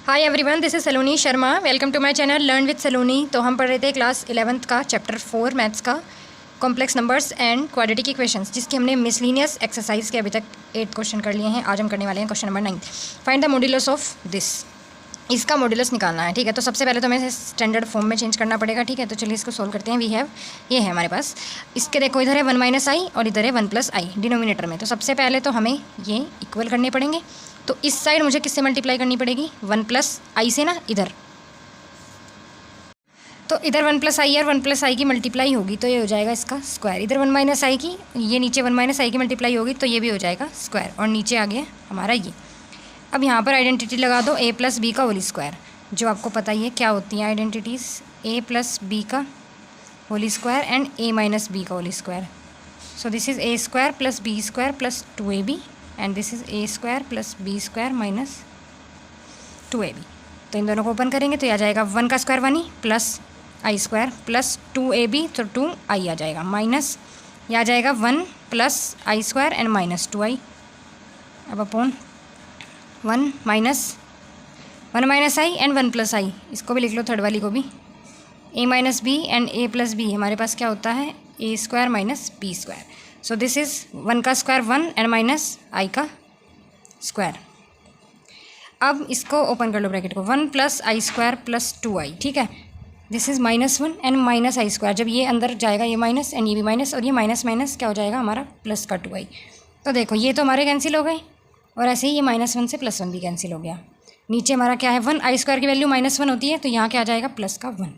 Hi everyone, this is Saloni Sharma. Welcome to my channel learn with Saloni. तो हम पढ़ रहे थे क्लास 11th का चैप्टर 4 मैथ्स का complex numbers and quadratic equations, जिसकी हमने मिसलिनियस एक्सरसाइज के अभी तक 8 क्वेश्चन कर लिए हैं। आज हम करने वाले हैं question number 9। Find the modulus of this. इसका मॉड्यूलस निकालना है, ठीक है। तो सबसे पहले तो हमें इसे स्टैंडर्ड फॉर्म में चेंज करना पड़ेगा, ठीक है। तो चलिए इसको सोल्व करते हैं। वी हैव, ये है हमारे पास। इसके देखो, इधर है 1 माइनस आई और इधर है 1 प्लस आई डिनोमिनेटर में। तो सबसे पहले तो हमें ये इक्वल करने पड़ेंगे। तो इस साइड मुझे किससे मल्टीप्लाई करनी पड़ेगी? 1 प्लस आई से ना, इधर। तो इधर 1 प्लस आई और 1 प्लस आई की मल्टीप्लाई होगी तो ये हो जाएगा इसका स्क्वायर। इधर 1 माइनस आई की, ये नीचे 1 माइनस आई की मल्टीप्लाई होगी तो ये भी हो जाएगा स्क्वायर। और नीचे आ गया हमारा ये। अब यहाँ पर आइडेंटिटी लगा दो a प्लस बी का होल स्क्वायर, जो आपको पता ही है क्या होती हैं आइडेंटिटीज़। a प्लस बी का whole square and a minus b का whole square. So this is a square plus b square plus 2ab and this is a square plus b square minus 2ab। तो इन दोनों को open करेंगे तो आ जाएगा 1 का square 1 he plus i square plus 2ab, तो 2i आ जाएगा, minus यह आ जाएगा 1 plus i square and minus 2i। अब upon 1 minus i and 1 plus i, इसको भी लिख लो, थर्ड वाली को भी। a minus b and a plus b हमारे पास क्या होता है? a square minus b square. So this is 1 का स्क्वायर 1 एंड माइनस आई का स्क्वायर। अब इसको ओपन कर लो ब्रैकेट को, 1 plus i square plus 2i, ठीक है। This is -1 and minus I square. जब ये अंदर जाएगा ये माइनस एंड ये भी माइनस, और ये माइनस माइनस क्या हो जाएगा हमारा? प्लस का 2i। तो देखो ये तो हमारे कैंसिल हो गए, और ऐसे ही ये -1 से +1 भी कैंसिल हो गया। नीचे हमारा क्या है? 1। आई स्क्वायर की वैल्यू -1 होती है, तो यहाँ क्या आ जाएगा? प्लस का 1।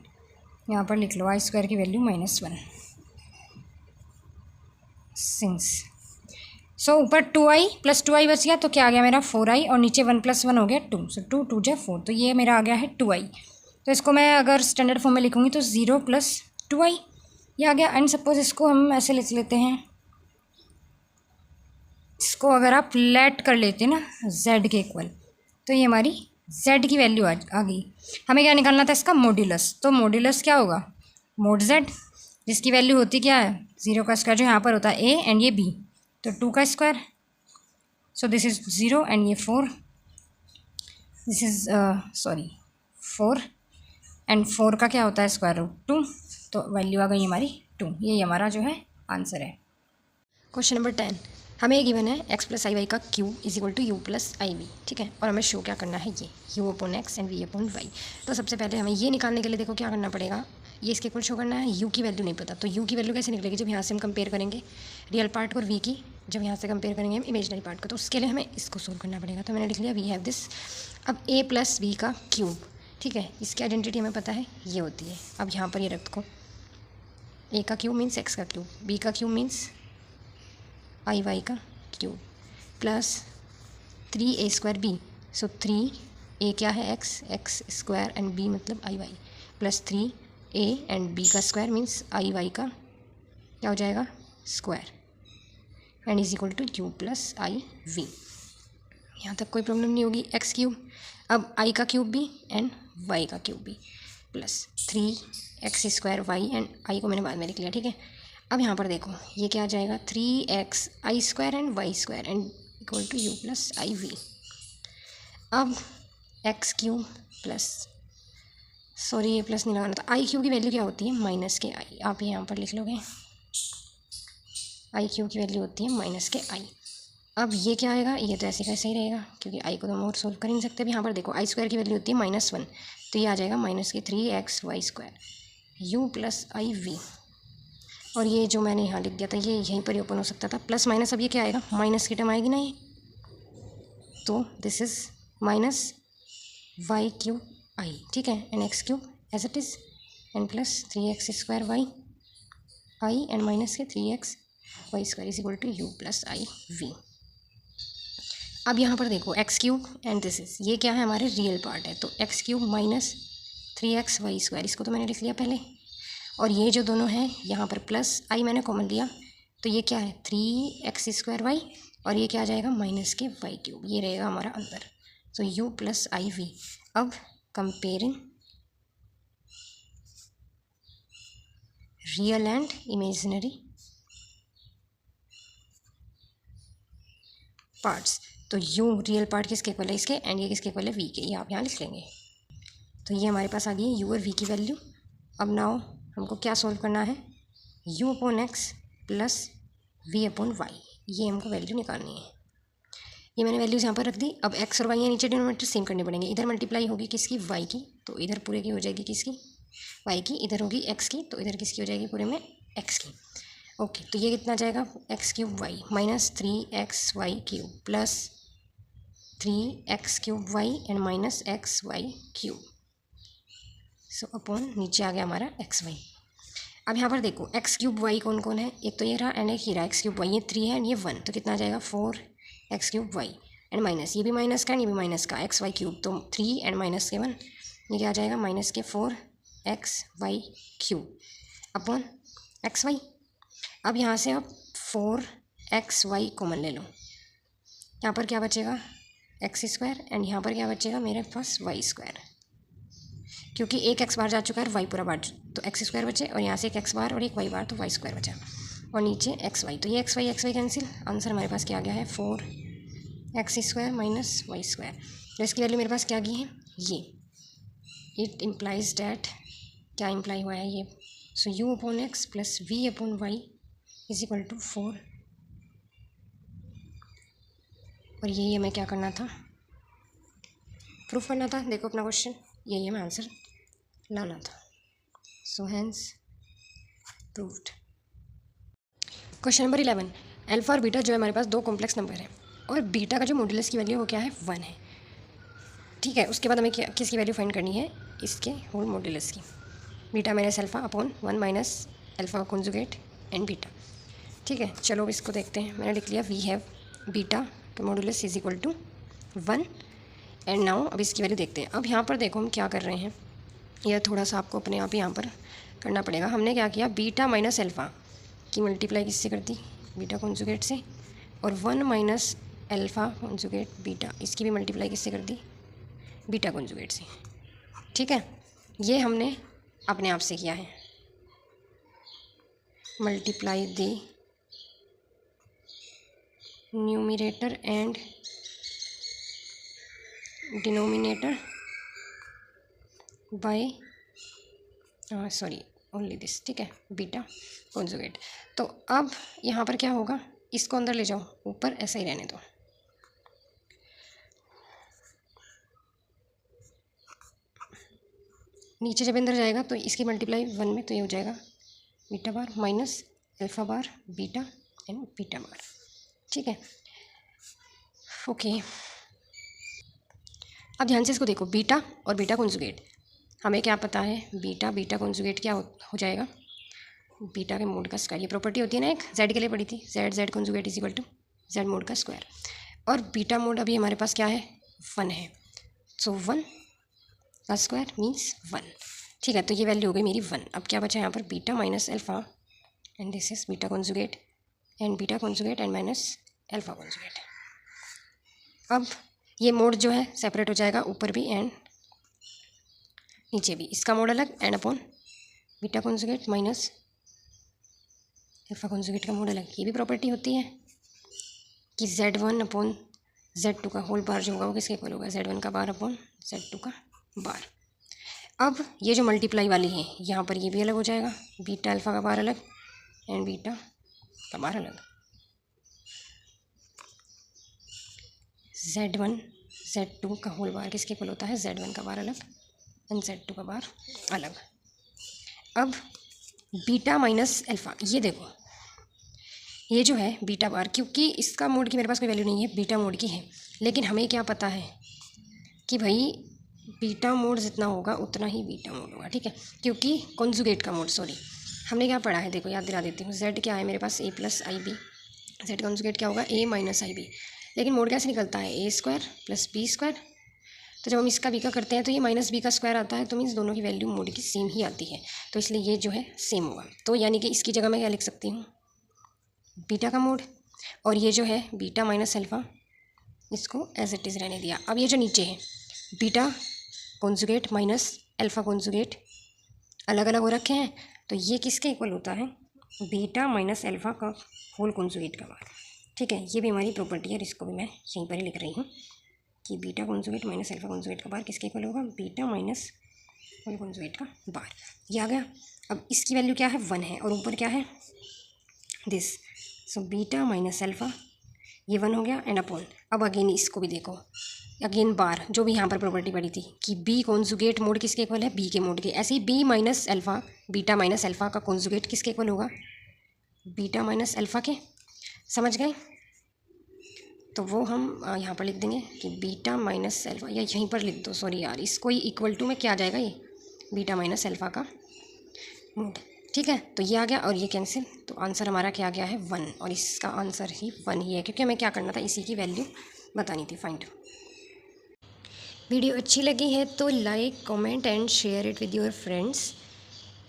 यहाँ पर लिख लो आई स्क्वायर की वैल्यू -1 सिंस। सो ऊपर 2i प्लस 2i बच गया, तो क्या आ गया मेरा? 4i, और नीचे 1 प्लस 1 हो गया 2। सो 2 2 जा 4, तो ये मेरा आ गया है 2i। तो इसको मैं अगर स्टैंडर्ड फॉर्म में लिखूँगी तो 0 प्लस 2i ये आ गया। एंड सपोज इसको हम ऐसे लिख लेते हैं, इसको अगर आप लेट कर लेते ना z के इक्वल, तो ये हमारी z की वैल्यू आ गई। हमें क्या निकालना था? इसका मॉड्यूलस। तो मॉड्यूलस क्या होगा? मोड z, जिसकी वैल्यू होती क्या है? 0 का स्क्वायर, जो यहाँ पर होता है a एंड ये b, तो 2 का square. So this is 0 and ये 4, दिस इज़ 4 एंड 4 का क्या होता है? Square root 2। तो वैल्यू आ गई हमारी 2। ये हमारा जो है आंसर है। क्वेश्चन नंबर 10, हमें ये गिवन है x प्लस आई वाई का cube is equal to u plus i v, ठीक है। और हमें शो क्या करना है? ये u upon x and v upon y. तो सबसे पहले हमें ये निकालने के लिए देखो क्या करना पड़ेगा, ये इसके इक्वल शो करना है। u की वैल्यू नहीं पता, तो u की वैल्यू कैसे निकलेगी? जब यहाँ से हम कंपेयर करेंगे रियल पार्ट और v की, जब यहाँ से कंपेयर करेंगे हम इमेजनरी पार्ट को, तो उसके लिए हमें इसको सोल्व करना पड़ेगा। तो मैंने लिख लिया वी हैव दिस। अब a प्लस बी का क्यूब, ठीक है, इसकी आइडेंटिटी हमें पता है ये होती है। अब यहाँ पर ये रखो, a का क्यूब मीन्स x का क्यूब, b का क्यूब मीन्स आई वाई का cube, plus 3a square b. So 3a क्या है? x स्क्वायर एंड b मतलब i y, plus 3a and b का स्क्वायर मीन्स आई वाई का क्या हो जाएगा? Square, and is equal to u plus i v. यहाँ तक कोई प्रॉब्लम नहीं होगी। x क्यूब, अब i का क्यूब भी एंड y का क्यूब भी, प्लस 3x square y and i को मैंने बाद में लिख लिया, ठीक है। अब यहाँ पर देखो ये क्या आ जाएगा? 3x i square and y square and equal to u plus i v. अब एक्स क्यूब प्लस, सॉरी ये प्लस नहीं लगाना था, आई क्यूब की वैल्यू क्या होती है? माइनस के आई। आप यहाँ पर लिख लोगे आई क्यूब की वैल्यू होती है माइनस के आई। अब ये क्या आएगा? ये तो ऐसे कैसे ही रहेगा, क्योंकि आई को तो हम और सोल्व कर ही नहीं सकते। अब यहाँ पर देखो आई स्क्वायर की वैल्यू होती है -1, तो ये आ जाएगा माइनस के 3x y square u plus i v. और ये जो मैंने यहाँ लिख दिया था ये यहीं पर ही ओपन हो सकता था, प्लस माइनस। अब ये क्या आएगा? माइनस की टर्म आएगी ना ये, तो this is minus y cube i, ठीक है, and x cube as it is, and plus 3x square y i and minus के 3x y square is equal to u plus i v. अब यहाँ पर देखो x cube and this is, ये क्या है? हमारे रियल पार्ट है, तो x cube minus 3x y square, इसको तो मैंने लिख लिया पहले। और ये जो दोनों हैं यहाँ पर प्लस आई मैंने कॉमन लिया, तो ये क्या है? 3x स्क्वायर वाई, और ये क्या आ जाएगा? माइनस के वाई क्यूब, ये रहेगा हमारा अंदर। तो u प्लस आई वी। अब comparing real and imaginary parts, तो यू रियल पार्ट किसके इक्वल है, इसके, एंड ये किसके इक्वल है, वी के, ये आप यहाँ लिख लेंगे। तो ये हमारे पास आ गई है यू और वी की वैल्यू। अब नाउ हमको क्या सोल्व करना है, u upon x plus v upon y, ये हमको वैल्यू निकालनी है। ये मैंने वैल्यूज़ यहाँ पर रख दी। अब एक्स और वाई है नीचे, डिनोमिनेटर सेम करने पड़ेंगे। इधर मल्टीप्लाई होगी किसकी, वाई की, तो इधर पूरे की हो जाएगी किसकी, वाई की। इधर होगी एक्स की, तो इधर किसकी हो जाएगी पूरे में, एक्स की। ओके, तो ये कितना जाएगा, x cube y minus 3xy cube plus 3x cube y and minus xy cube. So upon नीचे आ गया हमारा xy। अब यहाँ पर देखो एक्स क्यूब वाई कौन कौन है, एक तो ये रहा एंड एक ही रहा, एक्स क्यूब वाई, ये 3 है एंड ये 1, तो कितना आ जाएगा 4x cube y and minus ये भी माइनस का एंड ये भी माइनस का, एक्स वाई क्यूब, तो 3 एंड माइनस के 1, ये क्या आ जाएगा माइनस के 4xy क्यूब अपॉन xy। अब यहाँ से आप 4xy कॉमन ले लो, यहाँ पर क्या बचेगा एक्स स्क्वायर एंड यहाँ पर क्या बचेगा मेरे पास वाई स्क्वायर, क्योंकि एक एक्स बार जा चुका है, वाई पूरा बार, तो एक्स स्क्वायर बचे और यहाँ से एक एक्स बार और एक वाई बार, तो वाई स्क्वायर बचा और नीचे एक्स वाई, तो ये एक्स वाई कैंसिल, आंसर हमारे पास क्या आ गया है 4x square minus Y square. तो इसकी वैल्यू मेरे पास क्या आ गई है ये, इट इम्प्लाइज डैट, क्या इम्प्लाई हुआ है ये, so u upon x plus v upon y is equal to 4, और यही हमें क्या करना था, प्रूफ करना था। देखो अपना क्वेश्चन, यही हमें आंसर लाना था। So hence proved. Question number 11, alpha और बीटा जो है हमारे पास दो कॉम्प्लेक्स नंबर है और बीटा का जो मॉड्यूलस की वैल्यू है वो क्या है 1 है। ठीक है, उसके बाद हमें क्या किसकी वैल्यू फाइंड करनी है, इसके होल मॉड्यूलस की, beta minus alpha upon 1 minus alpha conjugate and beta. ठीक है, चलो अब इसको देखते हैं। मैंने लिख लिया वी हैव बीटा का modulus is equal to 1 and now अब इसकी वैल्यू देखते हैं। अब यहाँ पर देखो हम क्या कर रहे हैं, यह थोड़ा सा आपको अपने आप यहाँ पर करना पड़ेगा। हमने क्या किया, बीटा माइनस अल्फ़ा की मल्टीप्लाई किससे कर दी, बीटा कॉन्जुगेट से, और 1 माइनस अल्फ़ा कॉन्जुगेट बीटा, इसकी भी मल्टीप्लाई किससे कर दी, बीटा कॉन्जुगेट से। ठीक है, ये हमने अपने आप से किया है, multiply the numerator and denominator by sorry only this. ठीक है, बीटा कॉन्जुगेट। तो अब यहाँ पर क्या होगा, इसको अंदर ले जाओ, ऊपर ऐसा ही रहने दो। नीचे जब अंदर जाएगा तो इसकी मल्टीप्लाई 1 में, तो ये हो जाएगा beta bar minus alpha bar beta and beta bar. ठीक है, ओके। अब ध्यान से इसको देखो, बीटा और बीटा कॉन्जुगेट, हमें क्या पता है, बीटा कॉन्जुगेट क्या हो जाएगा, बीटा के मोड का स्क्वायर, ये प्रॉपर्टी होती है ना एक, जेड के लिए पड़ी थी, z conjugate is equal to z mod का स्क्वायर, और बीटा मोड अभी हमारे पास क्या है 1 है, सो 1 का स्क्वायर मीन्स 1। ठीक है, तो ये वैल्यू हो गई मेरी 1। अब क्या बचा यहाँ पर, beta minus alpha and this is beta conjugate and minus alpha conjugate. अब ये मोड जो है सेपरेट हो जाएगा, ऊपर भी एंड नीचे भी, इसका मोड अलग and upon beta conjugate minus alpha conjugate का मोड अलग। ये भी प्रॉपर्टी होती है कि Z1 अपॉन Z2 का होल बार जो होगा वो किसके इक्वल होगा, Z1 का बार अपॉन Z2 का बार। अब ये जो मल्टीप्लाई वाली है यहाँ पर ये भी अलग हो जाएगा, बीटा अल्फ़ा का बार अलग एंड बीटा का बार अलग, Z1 Z2 का होल बार किसके इक्वल होता है, Z1 का बार अलग एंड Z2 का बार अलग। अब बीटा माइनस अल्फ़ा, ये देखो ये जो है बीटा बार, क्योंकि इसका मोड की मेरे पास कोई वैल्यू नहीं है, बीटा मोड की है, लेकिन हमें क्या पता है कि भाई बीटा मोड जितना होगा उतना ही बीटा मोड होगा। ठीक है, क्योंकि कॉन्जुगेट का मोड, सॉरी हमने क्या पढ़ा है, देखो याद दिला देती हूँ, Z क्या है मेरे पास a plus i b, Z conjugate क्या होगा a माइनस आई बी, लेकिन मोड कैसे निकलता है a square plus b square, तो जब हम इसका b का करते हैं तो ये माइनस b का स्क्वायर आता है, तो मीन्स दोनों की वैल्यू मोड की सेम ही आती है, तो इसलिए ये जो है सेम होगा। तो यानी कि इसकी जगह मैं क्या लिख सकती हूँ, बीटा का मोड, और ये जो है बीटा माइनस अल्फ़ा, इसको एज इट इज़ रहने दिया। अब ये जो नीचे है beta conjugate minus alpha conjugate अलग अलग हो रखे हैं, तो ये किसके इक्वल होता है, बीटा माइनस अल्फ़ा का होल कॉन्जुगेट का बार। ठीक है, ये भी हमारी प्रॉपर्टी है और इसको भी मैं यहीं पर ही लिख रही हूँ कि beta conjugate minus alpha conjugate का बार किसके इक्वल होगा, बीटा माइनस होल कॉन्जुगेट का बार। ये आ गया। अब इसकी वैल्यू क्या है, 1 है और ऊपर क्या है, this. So beta minus alpha, ये 1 हो गया एंड अपॉन। अब अगेन इसको भी देखो, अगेन बार, जो भी यहाँ पर प्रॉपर्टी पड़ी थी कि बी कॉन्जुगेट मोड किसके इक्वल है, बी के मोड के। ऐसे ही b minus alpha, beta minus alpha का कॉन्जुगेट किसके इक्वल होगा, बीटा माइनस अल्फा के। समझ गए? तो वो हम यहाँ पर लिख देंगे कि बीटा माइनस अल्फा, या यहीं पर लिख दो, सॉरी यार, इसको ही इक्वल टू में क्या आ जाएगा, ये बीटा माइनस अल्फा का मोड। ठीक है, तो ये आ गया और ये कैंसिल, तो आंसर हमारा क्या आ गया है, 1, और इसका आंसर ही 1 ही है, क्योंकि हमें क्या करना था, इसी की वैल्यू बतानी थी, फाइंड। वीडियो अच्छी लगी है तो like, comment and share it with your friends.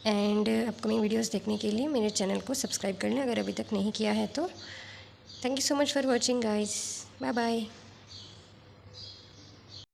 And upcoming videos देखने के लिए मेरे चैनल को सब्सक्राइब कर लें अगर अभी तक नहीं किया है तो। Thank you so much for watching guys, bye bye.